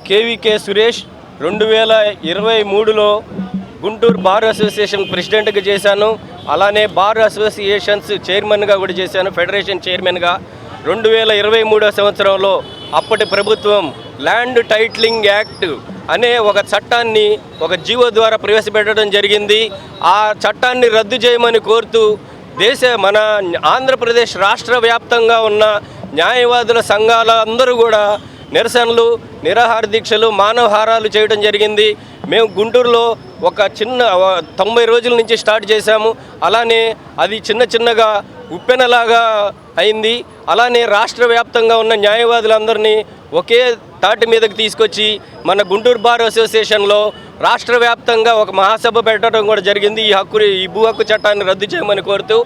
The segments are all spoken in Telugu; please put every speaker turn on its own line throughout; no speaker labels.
కేవీకే సురేష్ 2023లో గుంటూరు బార్ అసోసియేషన్ ప్రెసిడెంట్గా చేశాను. అలానే బార్ అసోసియేషన్స్ చైర్మన్గా కూడా చేశాను, ఫెడరేషన్ చైర్మన్గా. 2023 సంవత్సరంలో అప్పటి ప్రభుత్వం ల్యాండ్ టైటిలింగ్ యాక్ట్ అనే ఒక చట్టాన్ని ఒక జీవో ద్వారా ప్రవేశపెట్టడం జరిగింది. ఆ చట్టాన్ని రద్దు చేయమని కోరుతూ మన ఆంధ్రప్రదేశ్ రాష్ట్ర వ్యాప్తంగా ఉన్న న్యాయవాదుల సంఘాల అందరూ కూడా నిరసనలు, నిరాహార దీక్షలు, మానవహారాలు చేయడం జరిగింది. మేము గుంటూరులో ఒక 90 రోజుల నుంచి స్టార్ట్ చేశాము. అలానే అది చిన్నగా ఉప్పెనలాగా అయింది. అలానే రాష్ట్ర వ్యాప్తంగా ఉన్న న్యాయవాదులందరినీ ఒకే తాటి మీదకి తీసుకొచ్చి మన గుంటూరు బార్ అసోసియేషన్లో రాష్ట్ర వ్యాప్తంగా ఒక మహాసభ పెట్టడం కూడా జరిగింది. ఈ భూ హక్కు చట్టాన్ని రద్దు చేయమని కోరుతూ.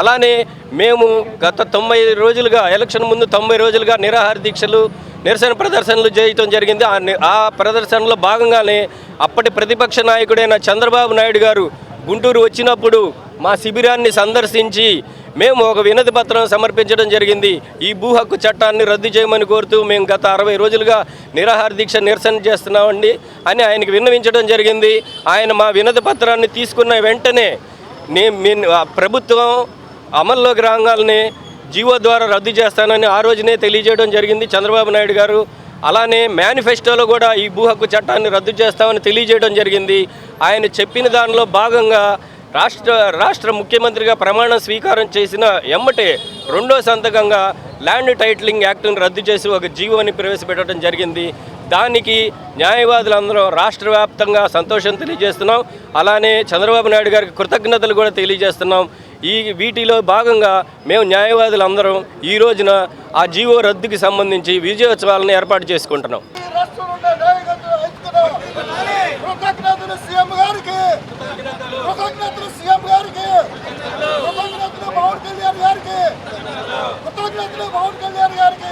అలానే మేము గత 90 రోజులుగా, ఎలక్షన్ ముందు 90 రోజులుగా నిరాహార దీక్షలు, నిరసన ప్రదర్శనలు చేయటం జరిగింది. ఆ ప్రదర్శనలో భాగంగానే అప్పటి ప్రతిపక్ష నాయకుడైన చంద్రబాబు నాయుడు గారు గుంటూరు వచ్చినప్పుడు మా శిబిరాన్ని సందర్శించి మేము ఒక వినతి పత్రం సమర్పించడం జరిగింది. ఈ భూ హక్కు చట్టాన్ని రద్దు చేయమని కోరుతూ మేము గత 60 రోజులుగా నిరాహార దీక్ష నిరసన చేస్తున్నామండి అని ఆయనకి విన్నవించడం జరిగింది. ఆయన మా వినతి పత్రాన్ని తీసుకున్న వెంటనే ప్రభుత్వం అమల్లోకి రాగానే జీవో ద్వారా రద్దు చేస్తానని ఆ రోజునే తెలియజేయడం జరిగింది చంద్రబాబు నాయుడు గారు. అలానే మేనిఫెస్టోలో కూడా ఈ భూ హక్కు చట్టాన్ని రద్దు చేస్తామని తెలియజేయడం జరిగింది. ఆయన చెప్పిన దానిలో భాగంగా రాష్ట్ర ముఖ్యమంత్రిగా ప్రమాణ స్వీకారం చేసిన ఎమ్మటే రెండో సంతకంగా ల్యాండ్ టైటిలింగ్ యాక్ట్ను రద్దు చేసి ఒక జీవోని ప్రవేశపెట్టడం జరిగింది. దానికి న్యాయవాదులందరం రాష్ట్ర వ్యాప్తంగా సంతోషం తెలియజేస్తున్నాం. అలానే చంద్రబాబు నాయుడు గారికి కృతజ్ఞతలు కూడా తెలియజేస్తున్నాం. వీటిలో భాగంగా మేము న్యాయవాదులందరం ఈ రోజున ఆ జీవో రద్దుకి సంబంధించి విజయోత్సవాలను ఏర్పాటు చేసుకుంటున్నాం.
పవన్ కళ్యాణ్ గారికి